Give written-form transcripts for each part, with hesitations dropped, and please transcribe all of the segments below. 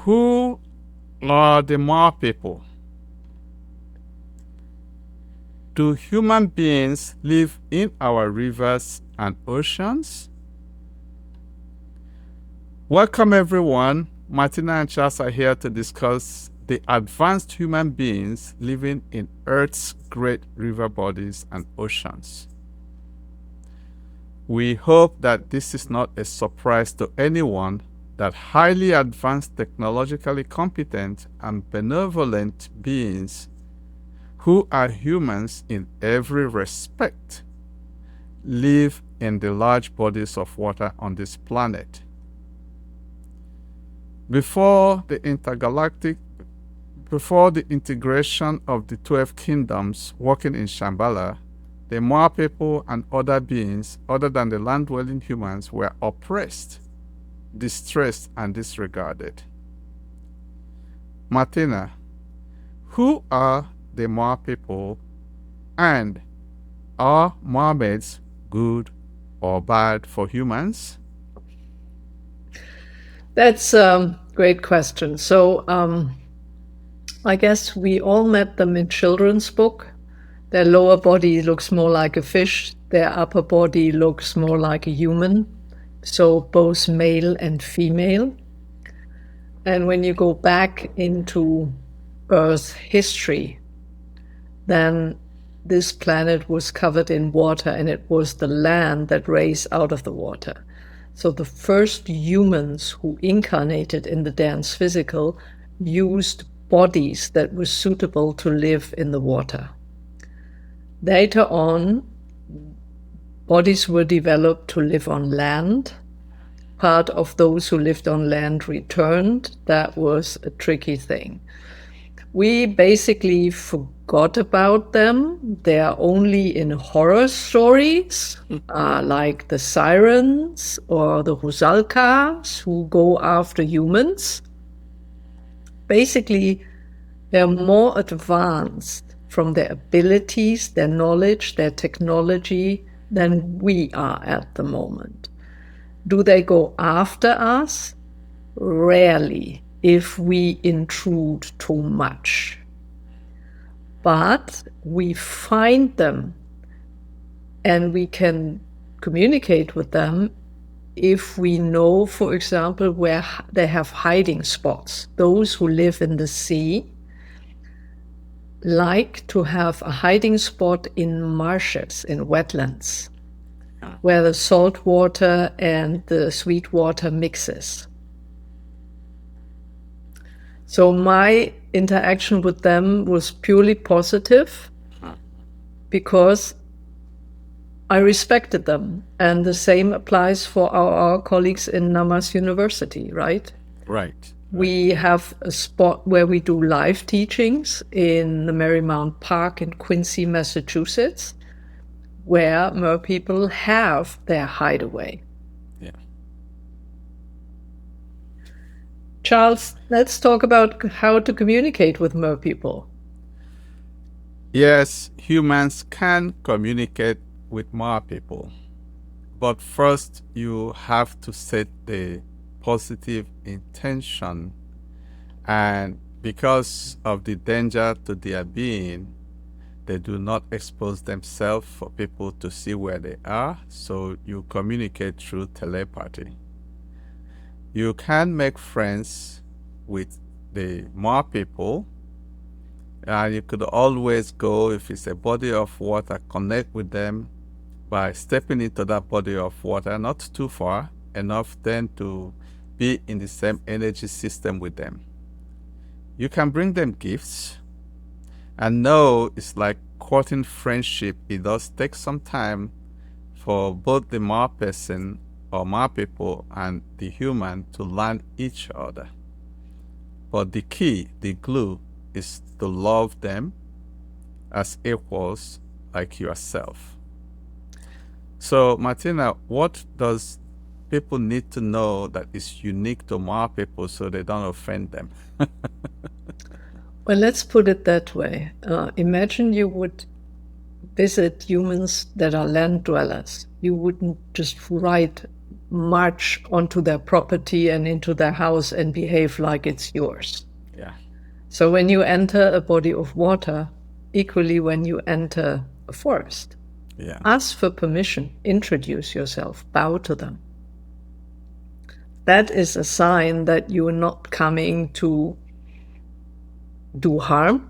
Who are the Merpeople? Do human beings live in our rivers and oceans? Welcome everyone. Martina and Charles are here to discuss the advanced human beings living in Earth's great river bodies and oceans. We hope that this is not a surprise to anyone that highly advanced, technologically competent, and benevolent beings who are humans in every respect live in the large bodies of water on this planet. Before the integration of the 12 kingdoms working in Shambhala, the Merpeople and other beings other than the land-dwelling humans were oppressed, distressed, and disregarded. Martina, who are the Merpeople, and are mermaids good or bad for humans? That's a great question. So I guess we all met them in children's book. Their lower body looks more like a fish. Their upper body looks more like a human. So both male and female. And when you go back into Earth's history, then this planet was covered in water, and it was the land that raised out of the water. So the first humans who incarnated in the dense physical used bodies that were suitable to live in the water. Later on, bodies were developed to live on land. Part of those who lived on land returned. That was a tricky thing. We basically forgot about them. They are only in horror stories, like the sirens or the Rusalkas who go after humans. Basically, they're more advanced from their abilities, their knowledge, their technology than we are at the moment. Do they go after us? Rarely, if we intrude too much. But we find them and we can communicate with them if we know, for example, where they have hiding spots. Those who live in the sea like to have a hiding spot in marshes, in wetlands, where the salt water and the sweet water mixes. So my interaction with them was purely positive because I respected them. And the same applies for our colleagues in Namas University, right? Right. We have a spot where we do live teachings in the Merrymount Park in Quincy, Massachusetts, where Merpeople have their hideaway. Yeah. Charles, let's talk about how to communicate with Merpeople. Yes, humans can communicate with Merpeople, but first you have to set the positive intention, and because of the danger to their being, they do not expose themselves for people to see where they are, so you communicate through telepathy. You can make friends with the Merpeople, and you could always go, if it's a body of water, connect with them by stepping into that body of water, not too far, enough then to be in the same energy system with them. You can bring them gifts, and no, it's like courting friendship. It does take some time for both the Merperson or Merpeople and the human to learn each other. But the key, the glue, is to love them as equals like yourself. So, Martina, what does people need to know that is unique to Merpeople so they don't offend them? Well, let's put it that way. Imagine you would visit humans that are land dwellers. You wouldn't just write march onto their property and into their house and behave like it's yours. Yeah. So when you enter a body of water, equally when you enter a forest, Yeah. ask for permission, introduce yourself, bow to them. That is a sign that you're not coming to do harm,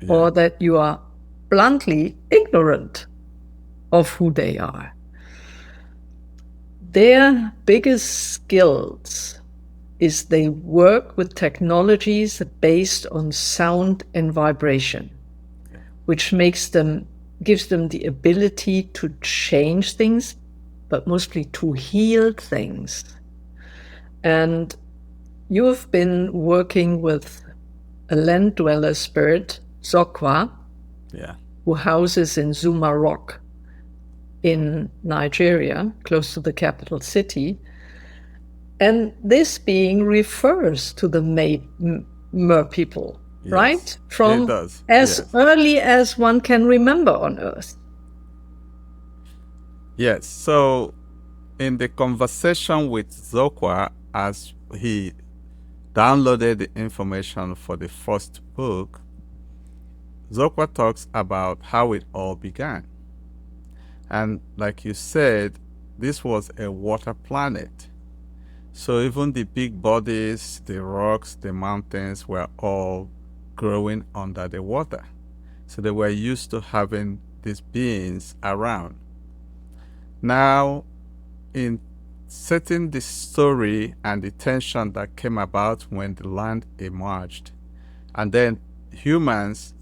or that you are bluntly ignorant of who they are. Their biggest skills is they work with technologies based on sound and vibration, which gives them the ability to change things, but mostly to heal things. And you have been working with a land dweller spirit, SZOKWA, who houses in Zuma Rock in Nigeria, close to the capital city. And this being refers to the Merpeople, right? From as early as one can remember on Earth. Yes, so in the conversation with SZOKWA, as he downloaded the information for the first book, SZOKWA talks about how it all began. And like you said, this was a water planet. So even the big bodies, the rocks, the mountains were all growing under the water. So they were used to having these beings around. Now, in setting the story and the tension that came about when the land emerged, and then humans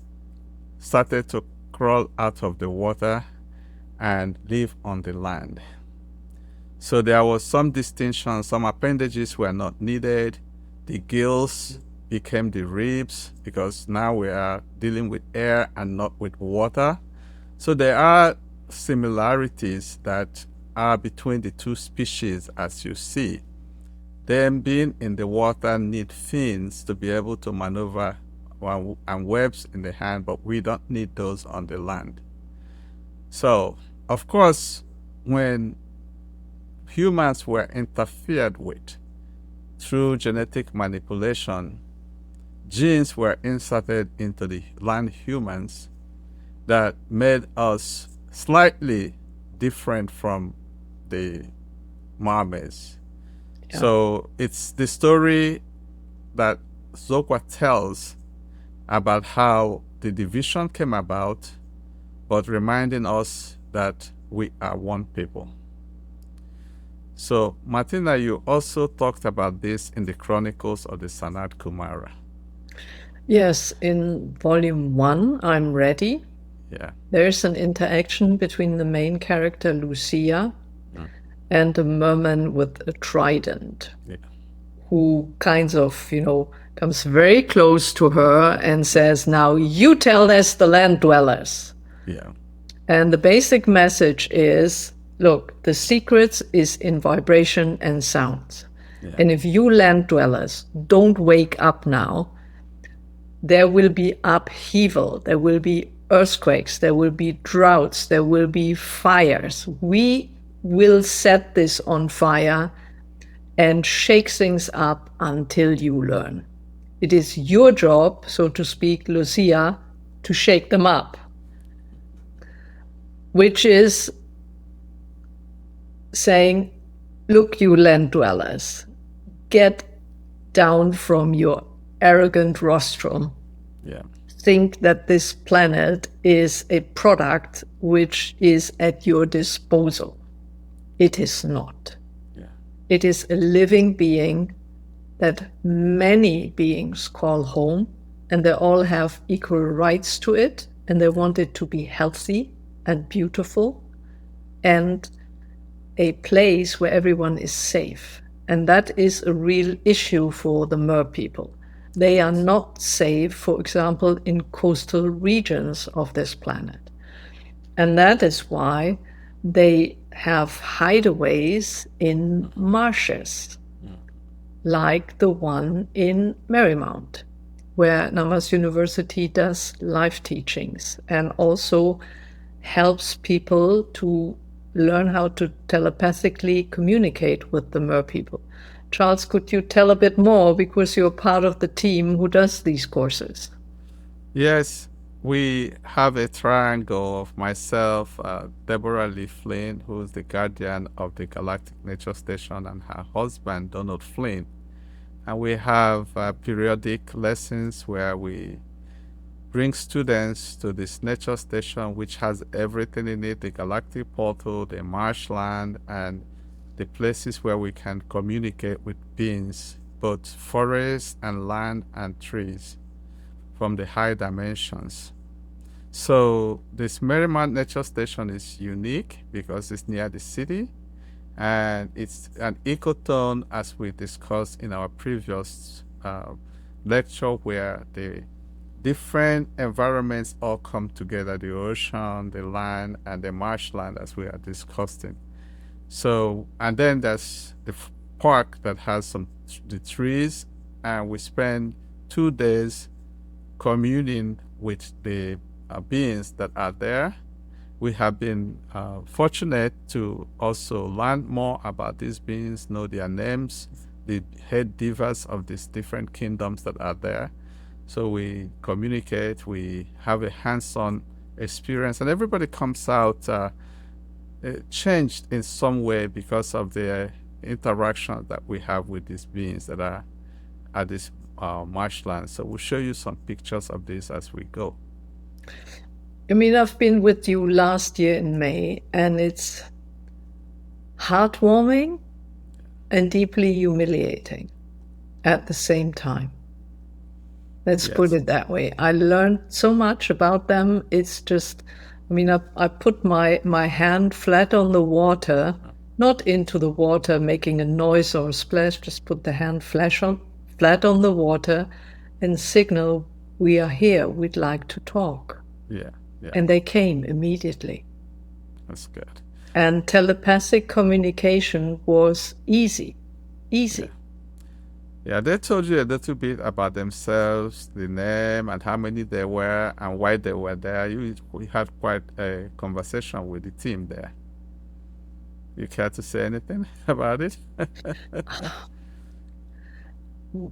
started to crawl out of the water and live on the land. So there was some distinction. Some appendages were not needed. The gills became the ribs, because now we are dealing with air and not with water. So there are similarities that are between the two species, as you see. Them being in the water need fins to be able to maneuver and webs in the hand, but we don't need those on the land. So, of course, when humans were interfered with through genetic manipulation, genes were inserted into the land humans that made us slightly different from the mermaids. Yeah. So it's the story that SZOKWA tells about how the division came about, but reminding us that we are one people. So, Martina, you also talked about this in the Chronicles of the SANAT KUMARA. Yes, in volume 1, I'm Ready. Yeah. There's an interaction between the main character, Lucia, and a merman with a trident, who kind of, comes very close to her and says, now you tell us the land dwellers. Yeah. And the basic message is, look, the secrets is in vibration and sound. Yeah. And if you land dwellers don't wake up now, there will be upheaval, there will be earthquakes, there will be droughts, there will be fires. We will set this on fire and shake things up until you learn. It is your job, so to speak, Lucia, to shake them up, which is saying, look, you land dwellers, get down from your arrogant rostrum. Yeah. Think that this planet is a product which is at your disposal. It is not. Yeah. It is a living being that many beings call home, and they all have equal rights to it, and they want it to be healthy and beautiful and a place where everyone is safe. And that is a real issue for the Merpeople. They are not safe, for example, in coastal regions of this planet. And that is why they have hideaways in marshes, like the one in Merrymount, where YOUNIVERSITY does live teachings and also helps people to learn how to telepathically communicate with the Merpeople. Charles, could you tell a bit more, because you're part of the team who does these courses? Yes, we have a triangle of myself, Deborah Lee Flynn, who's the guardian of the Galactic Nature Station, and her husband, Donald Flynn. And we have periodic lessons where we bring students to this nature station, which has everything in it, the galactic portal, the marshland, and the places where we can communicate with beings, both forest and land and trees, from the high dimensions. So this Merrymount Nature Station is unique because it's near the city, and it's an ecotone, as we discussed in our previous lecture, where the different environments all come together, the ocean, the land, and the marshland, as we are discussing. So, and then there's the park that has the trees, and we spend 2 days communing with the beings that are there. We have been fortunate to also learn more about these beings, know their names, the head divas of these different kingdoms that are there. So we communicate, we have a hands-on experience, and everybody comes out changed in some way because of the interaction that we have with these beings that are at this marshland. So we'll show you some pictures of this as we go. I mean, I've been with you last year in May, and it's heartwarming and deeply humiliating at the same time. Let's put it that way. I learned so much about them. It's just, I mean, I put my hand flat on the water, not into the water making a noise or a splash, just put the hand flat on the water and signal, we are here, we'd like to talk. Yeah. And they came immediately. That's good. And telepathic communication was easy. Yeah, they told you a little bit about themselves, the name, and how many they were, and why they were there. We had quite a conversation with the team there. You care to say anything about it?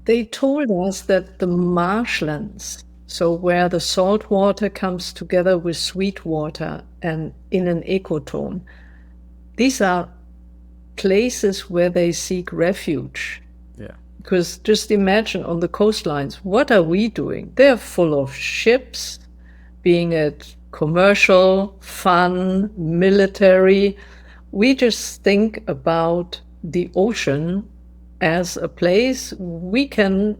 They told us that the marshlands, so where the salt water comes together with sweet water and in an ecotone, these are places where they seek refuge. Yeah. Because just imagine on the coastlines, what are we doing? They're full of ships, being it commercial, fun, military. We just think about the ocean as a place we can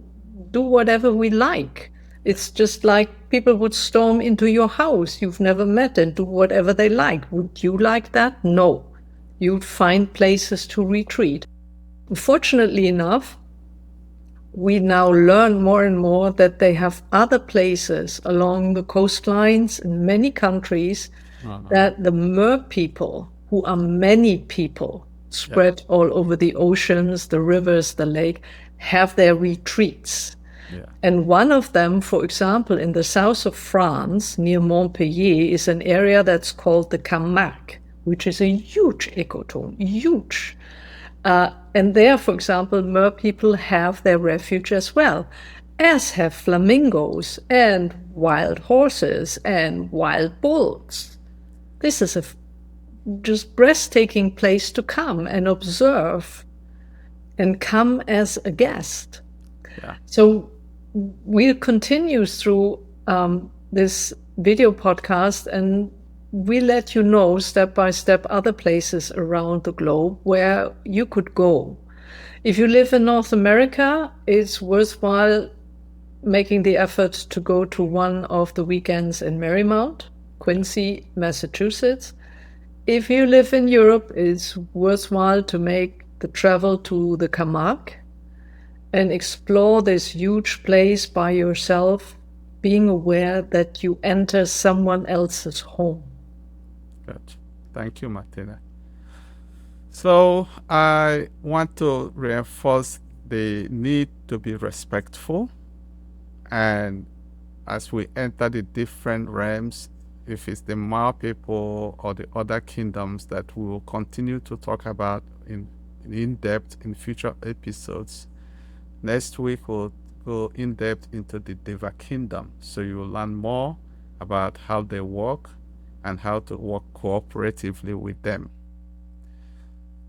do whatever we like. It's just like people would storm into your house you've never met and do whatever they like. Would you like that? No. You'd find places to retreat. Fortunately enough, we now learn more and more that they have other places along the coastlines in many countries that the Merpeople, who are many people spread all over the oceans, the rivers, the lake, have their retreats. Yeah. And one of them, for example, in the south of France, near Montpellier, is an area that's called the Camargue, which is a huge ecotone, huge. And there, for example, Merpeople have their refuge as well, as have flamingos and wild horses and wild bulls. This is a just breathtaking place to come and observe and come as a guest. Yeah. So we'll continue through this video podcast, and we let you know step by step other places around the globe where you could go. If you live in North America, it's worthwhile making the effort to go to one of the weekends in Merrymount, Quincy, Massachusetts. If you live in Europe, it's worthwhile to make the travel to the Camargue and explore this huge place by yourself, being aware that you enter someone else's home. Good. Thank you, Martina. So I want to reinforce the need to be respectful. And as we enter the different realms, if it's the Ma people or the other kingdoms that we will continue to talk about in depth in future episodes. Next week we'll go in depth into the Deva kingdom, so you will learn more about how they work and how to work cooperatively with them.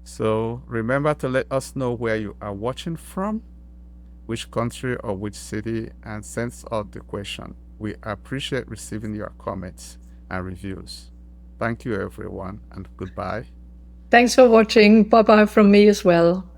So remember to let us know where you are watching from, which country or which city, and send us the question. We appreciate receiving your comments and reviews. Thank you, everyone, and goodbye. Thanks for watching. Bye-bye from me as well.